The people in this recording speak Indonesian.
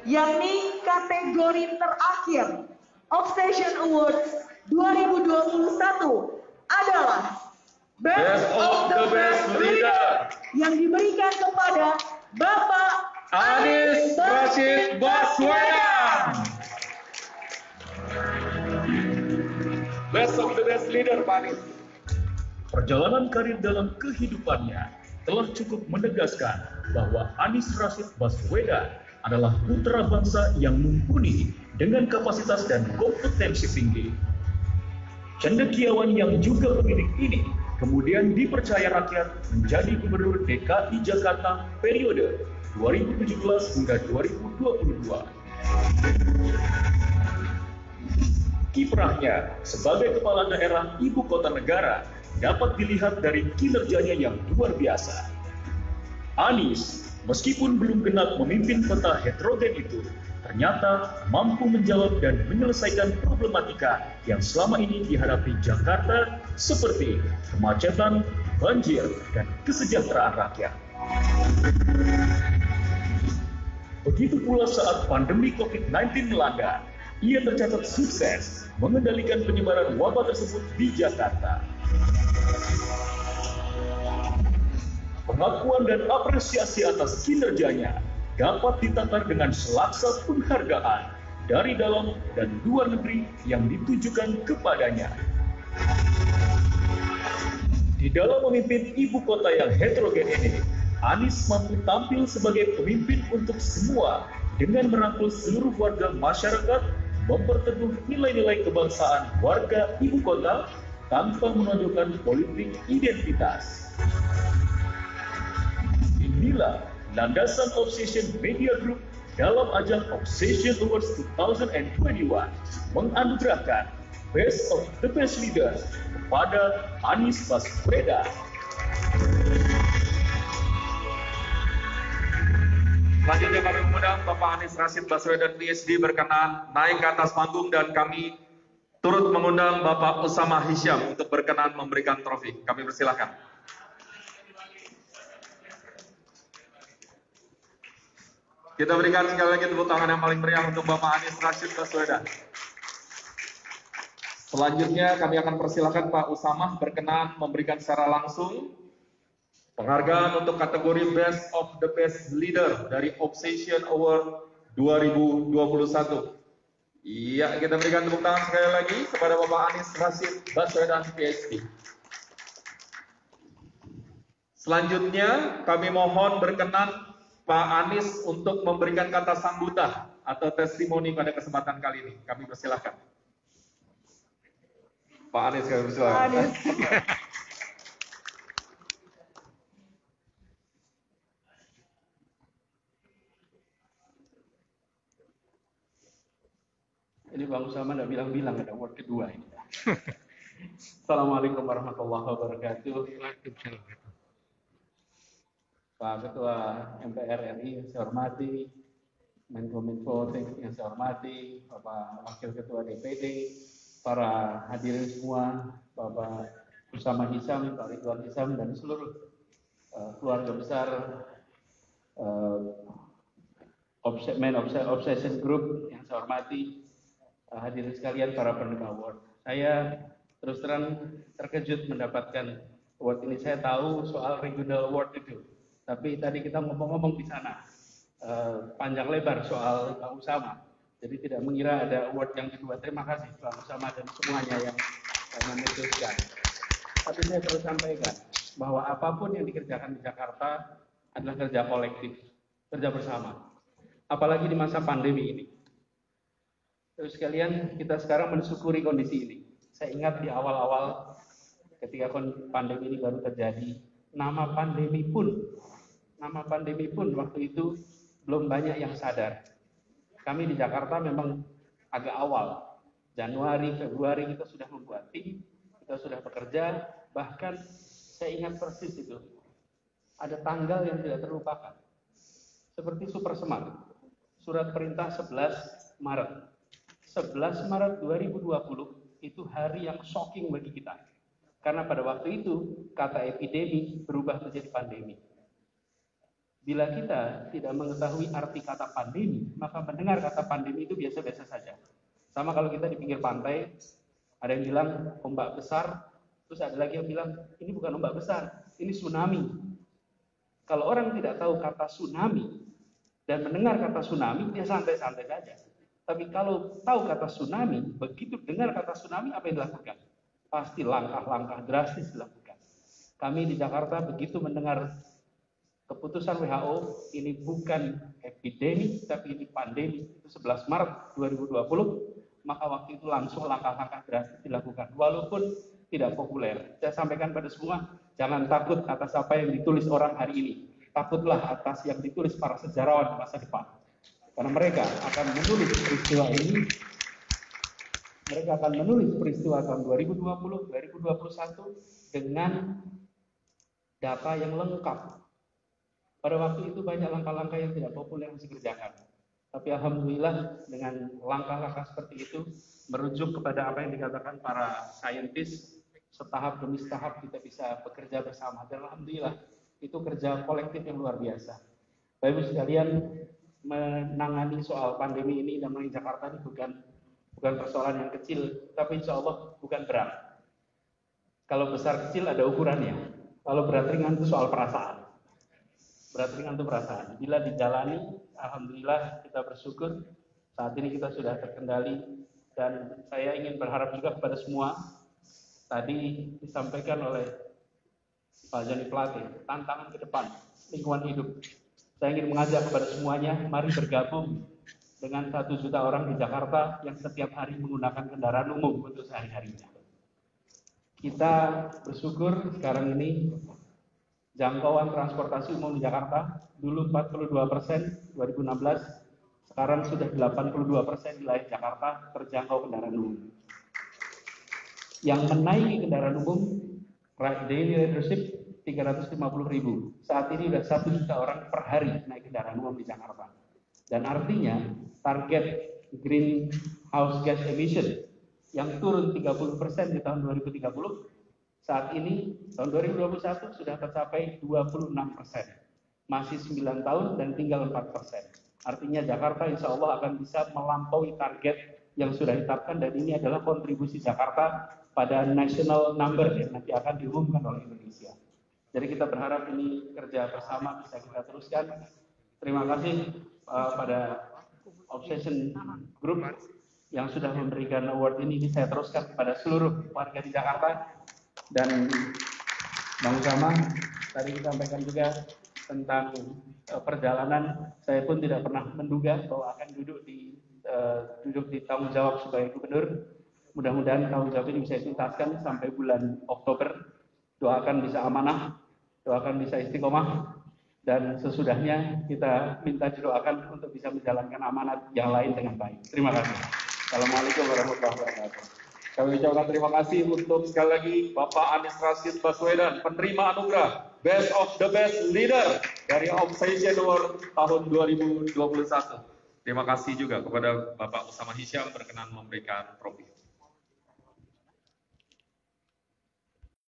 yakni kategori terakhir Obsession Awards 2021 adalah Best of the Best Leader yang diberikan kepada Bapak Anies Rashid Baswedan. Best of the Best Leader, Pak Anies. Perjalanan karir dalam kehidupannya telah cukup menegaskan bahwa Anies Rashid Baswedan adalah putra bangsa yang mumpuni dengan kapasitas dan kompetensi tinggi. Cendekiawan yang juga pemilik ini kemudian dipercaya rakyat menjadi Gubernur DKI Jakarta periode 2017 hingga 2022. Kiprahnya sebagai kepala daerah ibu kota negara dapat dilihat dari kinerjanya yang luar biasa. Anies, meskipun belum genap memimpin kota heterogen itu, ternyata mampu menjawab dan menyelesaikan problematika yang selama ini dihadapi Jakarta seperti kemacetan, banjir, dan kesejahteraan rakyat. Begitu pula saat pandemi COVID-19 melanda, ia tercatat sukses mengendalikan penyebaran wabah tersebut di Jakarta. Pengakuan dan apresiasi atas kinerjanya dapat ditakar dengan selaksa penghargaan dari dalam dan luar negeri yang ditujukan kepadanya. Di dalam memimpin ibu kota yang heterogen ini, Anies mampu tampil sebagai pemimpin untuk semua dengan merangkul seluruh warga masyarakat, memperteguh nilai-nilai kebangsaan warga ibu kota tanpa menonjolkan politik identitas. Inilah landasan Obsession Media Group dalam ajang Obsession Awards 2021 menganugerahkan Best of the Best Leader kepada Anies Baswedan. Selanjutnya kami mengundang Bapak Anies Rashid Baswedan PhD berkenan naik ke atas panggung dan kami turut mengundang Bapak Usama Hisham untuk berkenan memberikan trofi. Kami persilahkan. Kita berikan sekali lagi tepuk tangan yang paling meriah untuk Bapak Anies Rashid Baswedan. Selanjutnya kami akan persilahkan Pak Usama berkenan memberikan secara langsung penghargaan untuk kategori Best of the Best Leader dari Obsession Award 2021. Iya, kita berikan tepuk tangan sekali lagi kepada Bapak Anies Rashid Baswedan PhD. Selanjutnya kami mohon berkenan Pak Anies untuk memberikan kata sambutan atau testimoni pada kesempatan kali ini. Kami persilahkan. Pak Anies, kami persilahkan. Ini Bang Usama nggak bilang-bilang ada award kedua ini. Assalamualaikum warahmatullahi wabarakatuh. Pak Ketua MPR RI yang saya hormati, Menkominfo yang saya hormati, Bapak Wakil Ketua DPD, para hadirin semua, Bapak Usama Hisham, Pak Ridwan Hisham, dan seluruh keluarga besar Obsession Group yang saya hormati, hadirin sekalian para penerima award. Saya terus terang terkejut mendapatkan award ini. Saya tahu soal regional award itu, tapi tadi kita ngomong-ngomong di sana panjang lebar soal Pak Usama. Jadi tidak mengira ada award yang kedua. Terima kasih Pak Usama dan semuanya yang memutuskan. Tapi saya terus sampaikan bahwa apapun yang dikerjakan di Jakarta adalah kerja kolektif, kerja bersama. Apalagi di masa pandemi ini. Terus sekalian, kita sekarang mensyukuri kondisi ini. Saya ingat di awal-awal ketika pandemi ini baru terjadi, nama pandemi pun waktu itu belum banyak yang sadar. Kami di Jakarta memang agak awal. Januari, Februari kita sudah membuat tim, kita sudah bekerja, bahkan saya ingat persis itu. Ada tanggal yang tidak terlupakan. Seperti Super Semar, surat perintah 11 Maret. 11 Maret 2020 itu hari yang shocking bagi kita. Karena pada waktu itu kata epidemi berubah menjadi pandemi. Bila kita tidak mengetahui arti kata pandemi, maka mendengar kata pandemi itu biasa-biasa saja. Sama kalau kita di pinggir pantai, ada yang bilang ombak besar, terus ada lagi yang bilang ini bukan ombak besar, ini tsunami. Kalau orang tidak tahu kata tsunami dan mendengar kata tsunami, dia santai-santai saja. Tapi kalau tahu kata tsunami, begitu dengar kata tsunami, apa yang dilakukan? Pasti langkah-langkah drastis dilakukan. Kami di Jakarta begitu mendengar keputusan WHO, ini bukan epidemi, tapi ini pandemi, itu 11 Maret 2020, maka waktu itu langsung langkah-langkah drastis dilakukan, walaupun tidak populer. Saya sampaikan pada semua, jangan takut atas apa yang ditulis orang hari ini, takutlah atas yang ditulis para sejarawan di masa depan. Karena mereka akan menulis peristiwa ini, mereka akan menulis peristiwa tahun 2020, 2021 dengan data yang lengkap. Pada waktu itu banyak langkah-langkah yang tidak populer yang harus dikerjakan. Tapi alhamdulillah dengan langkah-langkah seperti itu merujuk kepada apa yang dikatakan para saintis, setahap demi setahap kita bisa bekerja bersama. Dan alhamdulillah itu kerja kolektif yang luar biasa. Bapak Ibu sekalian, menangani soal pandemi ini dan menangani Jakarta ini bukan persoalan yang kecil, tapi insya Allah bukan berat. Kalau besar kecil ada ukurannya. Kalau berat ringan itu soal perasaan. Berat ringan itu perasaan. Bila dijalani, alhamdulillah kita bersyukur saat ini kita sudah terkendali, dan saya ingin berharap juga kepada semua. Tadi disampaikan oleh Pak Joni Plate, tantangan ke depan lingkungan hidup. Saya ingin mengajak kepada semuanya, mari bergabung dengan 1 juta orang di Jakarta yang setiap hari menggunakan kendaraan umum untuk sehari-harinya. Kita bersyukur sekarang ini jangkauan transportasi umum di Jakarta dulu 42% 2016, sekarang sudah 82% wilayah Jakarta terjangkau kendaraan umum. Yang menaiki kendaraan umum daily ridership 350.000. Saat ini sudah 1 juta orang per hari naik kendaraan umum di Jakarta. Dan artinya target greenhouse gas emission yang turun 30% di tahun 2030, saat ini tahun 2021 sudah tercapai 26%. Masih 9 tahun dan tinggal 4%. Artinya Jakarta insya Allah akan bisa melampaui target yang sudah ditetapkan, dan ini adalah kontribusi Jakarta pada national number yang nanti akan diumumkan oleh Indonesia. Jadi kita berharap ini kerja bersama bisa kita teruskan. Terima kasih pada Obsession Group yang sudah memberikan award ini saya teruskan kepada seluruh warga di Jakarta. Dan Bang Usama tadi disampaikan juga tentang perjalanan, saya pun tidak pernah menduga bahwa akan duduk di tanggung jawab sebagai gubernur. Mudah-mudahan tanggung jawab ini bisa dituntaskan sampai bulan Oktober. Doakan bisa amanah, doakan bisa istiqomah, dan sesudahnya kita minta didoakan untuk bisa menjalankan amanat yang lain dengan baik. Terima kasih. Assalamualaikum warahmatullahi wabarakatuh. Kami ucapkan terima kasih untuk sekali lagi Bapak Anies Rashid Baswedan, penerima anugerah Best of the Best Leader dari Obsession Award tahun 2021. Terima kasih juga kepada Bapak Usama Hisyam berkenan memberikan trofi.